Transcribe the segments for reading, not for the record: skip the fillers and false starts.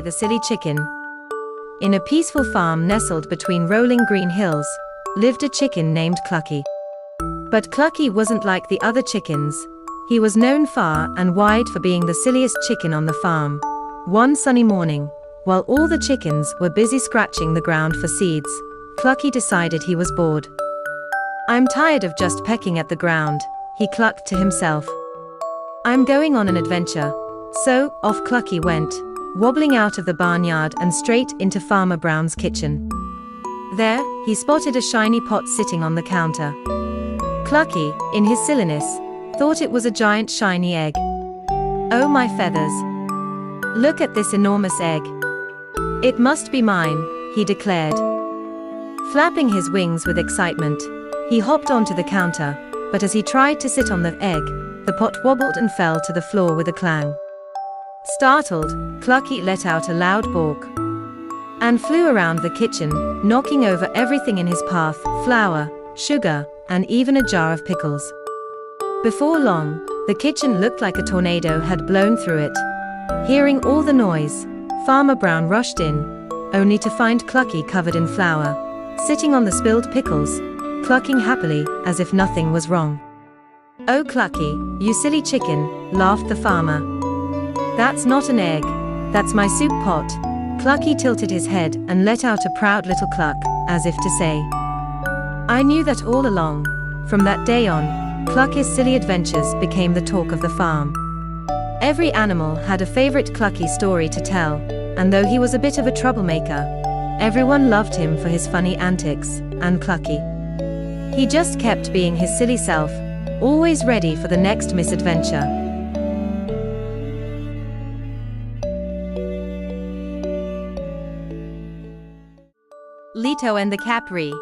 Clucky the silly chicken. In a peaceful farm nestled between rolling green hills, lived a chicken named Clucky. But Clucky wasn't like the other chickens. He was known far and wide for being the silliest chicken on the farm. One sunny morning, while all the chickens were busy scratching the ground for seeds, Clucky decided he was bored. "I'm tired of just pecking at the ground," he clucked to himself. "I'm going on an adventure." So, off Clucky went, wobbling out of the barnyard and straight into Farmer Brown's kitchen. There, he spotted a shiny pot sitting on the counter. Clucky, in his silliness, thought it was a giant shiny egg. "Oh my feathers! Look at this enormous egg. It must be mine," he declared. Flapping his wings with excitement, he hopped onto the counter, but as he tried to sit on the egg, the pot wobbled and fell to the floor with a clang. Startled, Clucky let out a loud balk and flew around the kitchen, knocking over everything in his path: flour, sugar, and even a jar of pickles. Before long, the kitchen looked like a tornado had blown through it. Hearing all the noise, Farmer Brown rushed in, only to find Clucky covered in flour, sitting on the spilled pickles, clucking happily as if nothing was wrong. "Oh Clucky, you silly chicken," laughed the farmer. "That's not an egg. That's my soup pot." Clucky tilted his head and let out a proud little cluck, as if to say, "I knew that all along." From that day on, Clucky's silly adventures became the talk of the farm. Every animal had a favorite Clucky story to tell, and though he was a bit of a troublemaker, everyone loved him for his funny antics, and Clucky, he just kept being his silly self, always ready for the next misadventure. Pedro and The Kapre.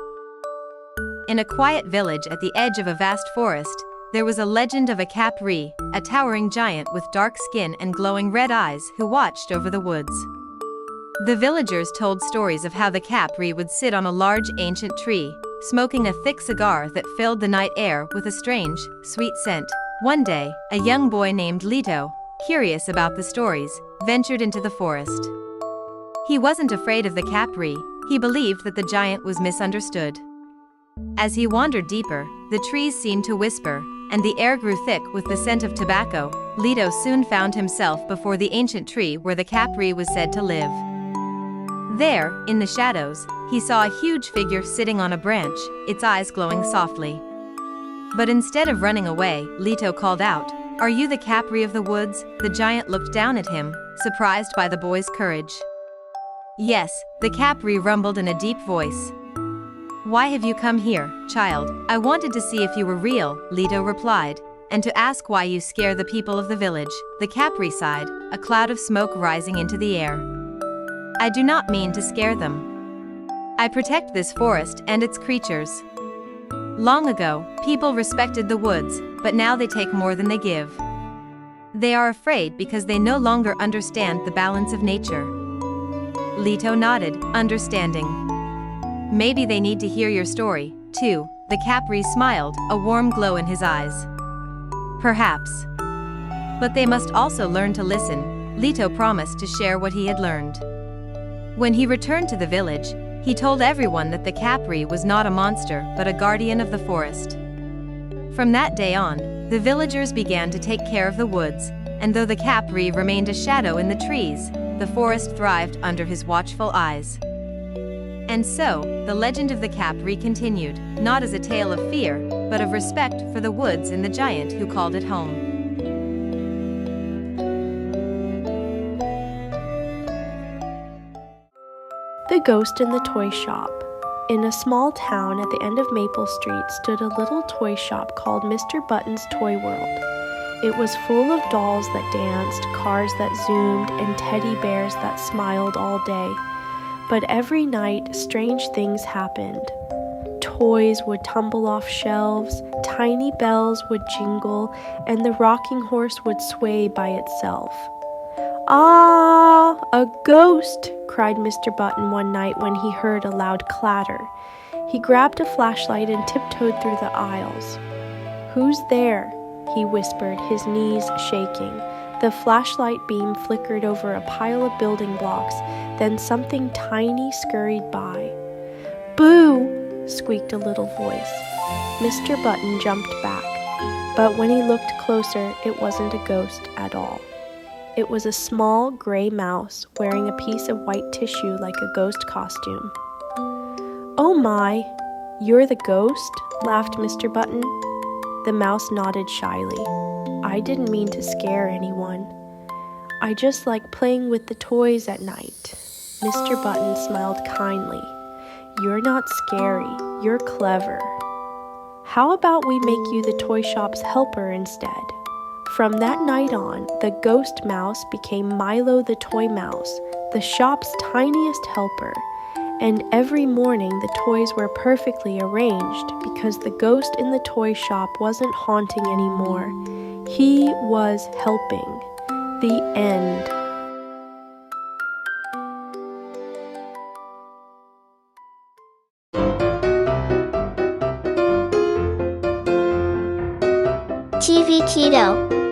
In a quiet village at the edge of a vast forest, there was a legend of a Kapre, a towering giant with dark skin and glowing red eyes who watched over the woods. The villagers told stories of how the Kapre would sit on a large ancient tree, smoking a thick cigar that filled the night air with a strange, sweet scent. One day, a young boy named Pedro, curious about the stories, ventured into the forest. He wasn't afraid of the Kapre. He believed that the giant was misunderstood. As he wandered deeper, the trees seemed to whisper, and the air grew thick with the scent of tobacco. Pedro soon found himself before the ancient tree where the Kapre was said to live. There, in the shadows, he saw a huge figure sitting on a branch, its eyes glowing softly. But instead of running away, Pedro called out, "Are you the Kapre of the woods?" The giant looked down at him, surprised by the boy's courage. "Yes," the Kapre rumbled in a deep voice. "Why have you come here, child?" "I wanted to see if you were real," Pedro replied, "and to ask why you scare the people of the village." The Kapre sighed, a cloud of smoke rising into the air. "I do not mean to scare them. I protect this forest and its creatures. Long ago, people respected the woods, but now they take more than they give. They are afraid because they no longer understand the balance of nature." Pedro nodded, understanding. "Maybe they need to hear your story, too." The Kapre smiled, a warm glow in his eyes. "Perhaps. But they must also learn to listen." Pedro promised to share what he had learned. When he returned to the village, he told everyone that the Kapre was not a monster but a guardian of the forest. From that day on, the villagers began to take care of the woods, and though the Kapre remained a shadow in the trees, the forest thrived under his watchful eyes. And so, the legend of the Kapre continued, not as a tale of fear, but of respect for the woods and the giant who called it home. The Ghost in the Toy Shop. In a small town at the end of Maple Street stood a little toy shop called Mr. Button's Toy World. It was full of dolls that danced, cars that zoomed, and teddy bears that smiled all day. But every night, strange things happened. Toys would tumble off shelves, tiny bells would jingle, and the rocking horse would sway by itself. "Ah, a ghost!" cried Mr. Button one night when he heard a loud clatter. He grabbed a flashlight and tiptoed through the aisles. "Who's there?" he whispered, his knees shaking. The flashlight beam flickered over a pile of building blocks, then something tiny scurried by. "Boo!" squeaked a little voice. Mr. Button jumped back, but when he looked closer, it wasn't a ghost at all. It was a small gray mouse wearing a piece of white tissue like a ghost costume. "Oh my, you're the ghost?" laughed Mr. Button. The mouse nodded shyly. "I didn't mean to scare anyone. I just like playing with the toys at night." Mr. Button smiled kindly. "You're not scary, you're clever. How about we make you the toy shop's helper instead?" From that night on, the ghost mouse became Milo the toy mouse, the shop's tiniest helper, and every morning the toys were perfectly arranged because the ghost in the toy shop wasn't haunting anymore. He was helping. The end. TVKiDo.